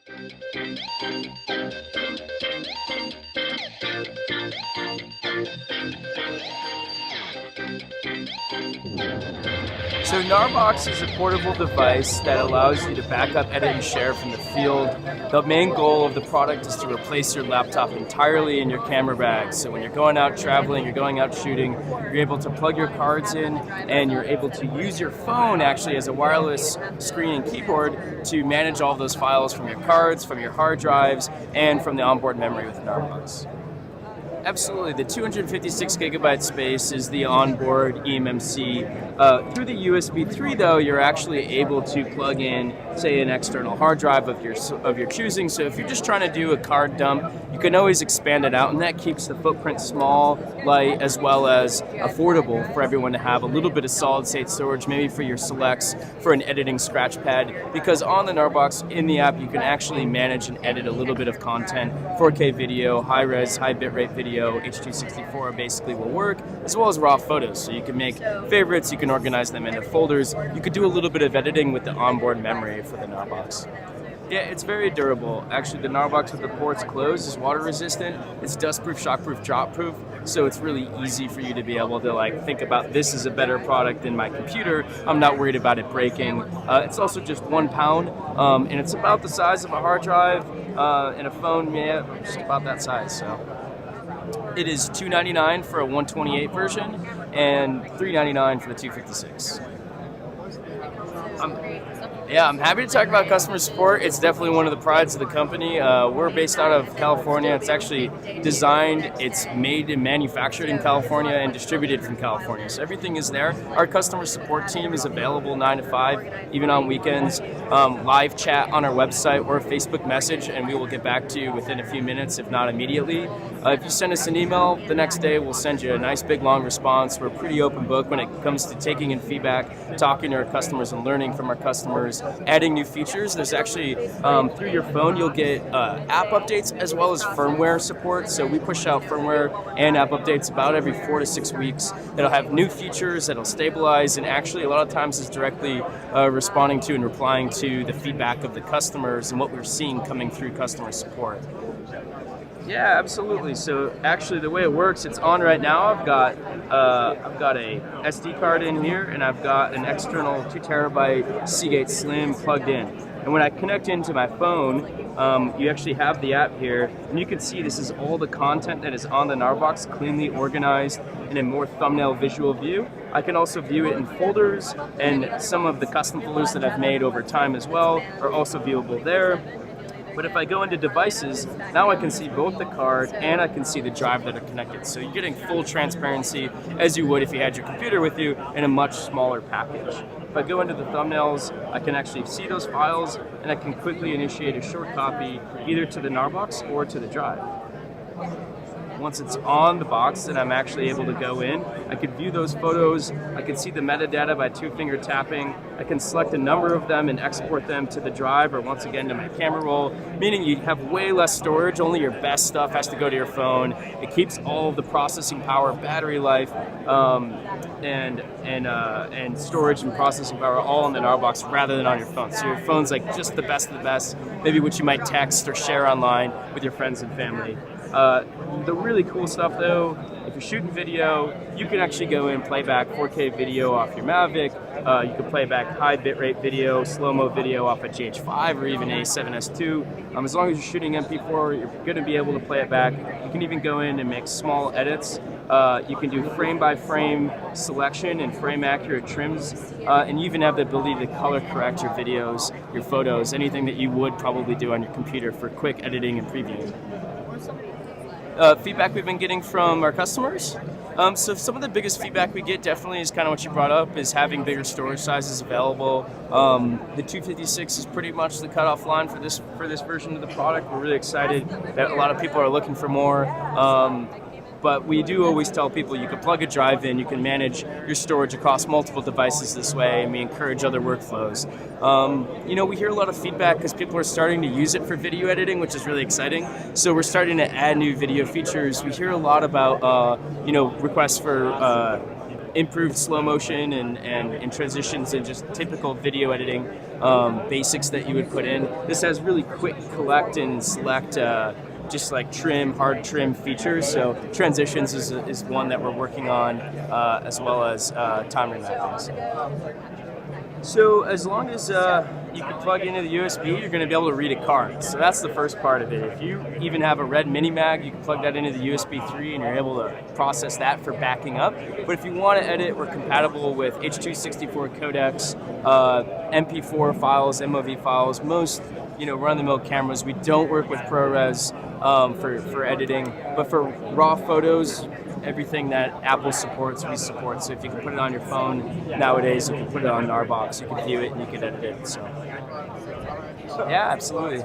So Gnarbox is a portable device that allows you to back up, edit, and share from the field. The main goal of the product is to replace your laptop entirely in your camera bag. So when you're going out traveling, you're going out shooting, you're able to plug your cards in, and you're able to use your phone actually as a wireless screen and keyboard to manage all of those files from your cards, from your hard drives, and from the onboard memory with Gnarbox. Absolutely, the 256 gigabyte space is the onboard eMMC. Through the USB 3 though, you're actually able to plug in, say, an external hard drive of your choosing. So if you're just trying to do a card dump, you can always expand it out, and that keeps the footprint small, light, as well as affordable for everyone to have a little bit of solid state storage, maybe for your selects, for an editing scratch pad, because on the Gnarbox in the app you can actually manage and edit a little bit of content. 4K video, high res, high bitrate video, H.264 basically will work, as well as raw photos. So you can make favorites, you can organize them into folders, you could do a little bit of editing with the onboard memory for the Gnarbox. Yeah, it's very durable. Actually, the Gnarbox with the ports closed is water resistant, it's dustproof, shockproof, dropproof, so it's really easy for you to be able to think about, this is a better product than my computer, I'm not worried about it breaking. It's also just 1 pound, and it's about the size of a hard drive, and a phone, yeah, just about that size. So it is $299 for a 128 version and $399 for the 256. I'm happy to talk about customer support. It's definitely one of the prides of the company. We're based out of California. It's actually designed, it's made and manufactured in California and distributed from California. So everything is there. Our customer support team is available 9 to 5, even on weekends. Live chat on our website or a Facebook message, and we will get back to you within a few minutes, if not immediately. If you send us an email, the next day we'll send you a nice big long response. We're a pretty open book when it comes to taking in feedback, talking to our customers and learning from our customers, adding new features. There's actually, through your phone, you'll get app updates as well as firmware support. So we push out firmware and app updates about every 4 to 6 weeks. It'll have new features that'll stabilize, and actually a lot of times is directly responding to and replying to the feedback of the customers and what we're seeing coming through customer support. Yeah, absolutely. So actually the way it works, it's on right now. I've got a SD card in here, and I've got an external 2 terabyte Seagate Slim plugged in. And when I connect into my phone, you actually have the app here, and you can see this is all the content that is on the Gnarbox, cleanly organized in a more thumbnail visual view. I can also view it in folders, and some of the custom folders that I've made over time as well are also viewable there. But if I go into devices, now I can see both the card and I can see the drive that are connected. So you're getting full transparency as you would if you had your computer with you in a much smaller package. If I go into the thumbnails, I can actually see those files, and I can quickly initiate a short copy either to the Gnarbox or to the drive. Once it's on the box, then I'm actually able to go in. I can view those photos. I can see the metadata by 2-finger tapping. I can select a number of them and export them to the drive, or once again to my camera roll, meaning you have way less storage. Only your best stuff has to go to your phone. It keeps all of the processing power, battery life, and storage and processing power all in the Gnarbox rather than on your phone. So your phone's like just the best of the best, maybe what you might text or share online with your friends and family. The really cool stuff though, if you're shooting video, you can actually go in and play back 4K video off your Mavic. You can play back high bitrate video, slow-mo video off a GH5 or even a 7S2. As long as you're shooting MP4, you're going to be able to play it back. You can even go in and make small edits. You can do frame-by-frame selection and frame-accurate trims, and you even have the ability to color correct your videos, your photos, anything that you would probably do on your computer for quick editing and previewing. Feedback we've been getting from our customers. So some of the biggest feedback we get definitely is kind of what you brought up, is having bigger storage sizes available. The 256 is pretty much the cutoff line for this version of the product. We're really excited that a lot of people are looking for more. But we do always tell people you can plug a drive in, you can manage your storage across multiple devices this way, and we encourage other workflows. We hear a lot of feedback because people are starting to use it for video editing, which is really exciting. So we're starting to add new video features. We hear a lot about requests for improved slow motion and transitions and just typical video editing basics that you would put in. This has really quick collect and select just like hard trim features. So transitions is one that we're working on, as well as time remappings. So as long as you can plug into the USB, you're going to be able to read a card. So that's the first part of it. If you even have a red mini mag, you can plug that into the USB 3 and you're able to process that for backing up. But if you want to edit, we're compatible with H.264 codecs, MP4 files, MOV files, most run-of-the-mill cameras. We don't work with ProRes for editing, but for raw photos, everything that Apple supports, we support. So if you can put it on your phone nowadays, you can put it on Gnarbox, you can view it, and you can edit it. So, yeah, absolutely.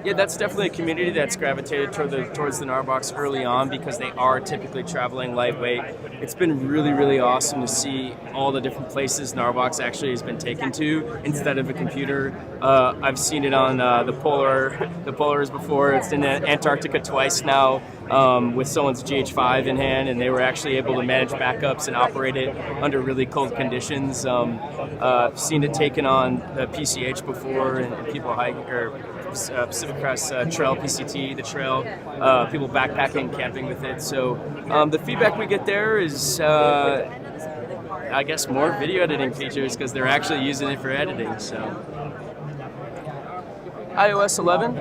Yeah, that's definitely a community that's gravitated towards the Gnarbox early on because they are typically traveling lightweight. It's been really, really awesome to see all the different places Gnarbox actually has been taken to instead of a computer. I've seen it on the Polars before. It's in Antarctica twice now with someone's GH5 in hand, and they were actually able to manage backups and operate it under really cold conditions. I've seen it taken on the PCH before, and people hiking Pacific Crest Trail, PCT, the trail, people backpacking, camping with it. So the feedback we get there is, I guess, more video editing features because they're actually using it for editing. So iOS 11,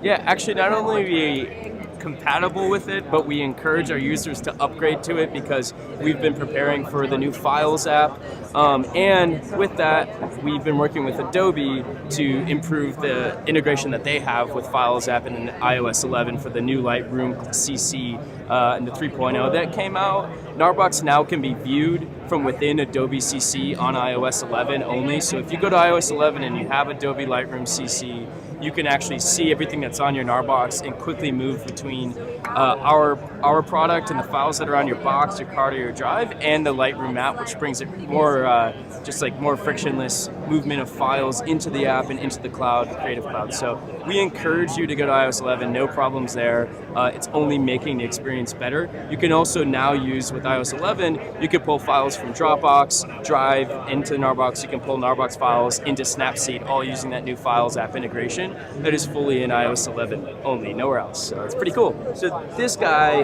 yeah, actually not only are we compatible with it, but we encourage our users to upgrade to it because we've been preparing for the new Files app. And with that, we've been working with Adobe to improve the integration that they have with Files app in iOS 11 for the new Lightroom CC and the 3.0 that came out. Gnarbox now can be viewed from within Adobe CC on iOS 11 only. So if you go to iOS 11 and you have Adobe Lightroom CC, you can actually see everything that's on your Gnarbox and quickly move between our product and the files that are on your box, your card, or your drive, and the Lightroom app, which brings it more just like more frictionless movement of files into the app and into the cloud, the Creative Cloud. So we encourage you to go to iOS 11, no problems there. It's only making the experience better. You can also now use, with iOS 11, you can pull files from Dropbox, Drive, into Gnarbox. You can pull Gnarbox files into Snapseed, all using that new Files app integration that is fully in iOS 11 only, nowhere else. So it's pretty cool. So this guy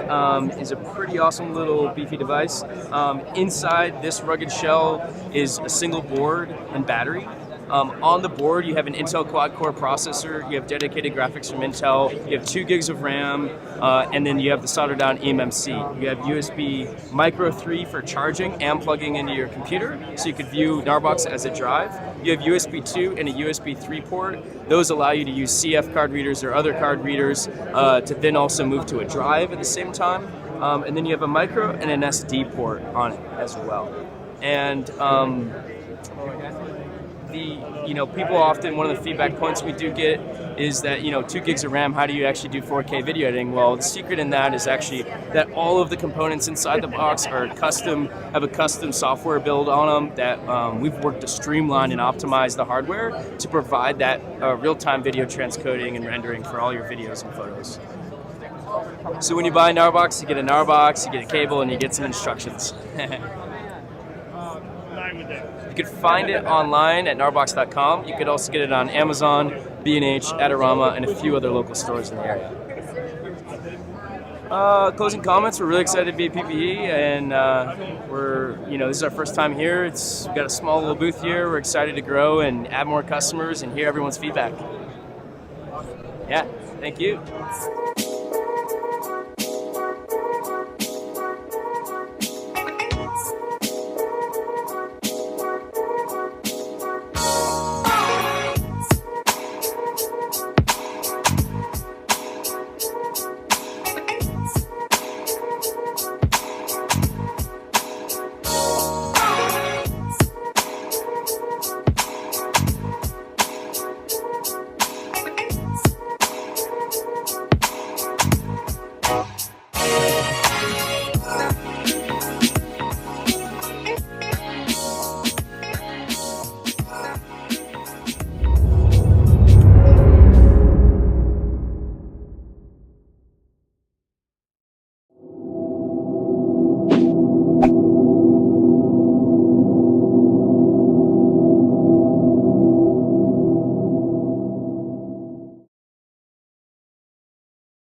is a pretty awesome little beefy device. Inside this rugged shell is a single board and battery. On the board, you have an Intel quad-core processor, you have dedicated graphics from Intel, you have 2 gigs of RAM, and then you have the soldered-down eMMC. You have USB Micro 3 for charging and plugging into your computer, so you could view Gnarbox as a drive. You have USB 2 and a USB 3 port. Those allow you to use CF card readers or other card readers to then also move to a drive at the same time. And then you have a micro and an SD port on it as well. And people often, one of the feedback points we do get is that, 2 gigs of RAM, how do you actually do 4K video editing? Well, the secret in that is actually that all of the components inside the box are custom, have a custom software build on them that we've worked to streamline and optimize the hardware to provide that real-time video transcoding and rendering for all your videos and photos. So when you buy a Gnarbox, you get a Gnarbox, you get a cable, and you get some instructions. You could find it online at gnarbox.com. You could also get it on Amazon, B&H, Adorama, and a few other local stores in the area. Closing comments, we're really excited to be at PPE, and this is our first time here. We've got a small little booth here. We're excited to grow and add more customers and hear everyone's feedback. Yeah, thank you.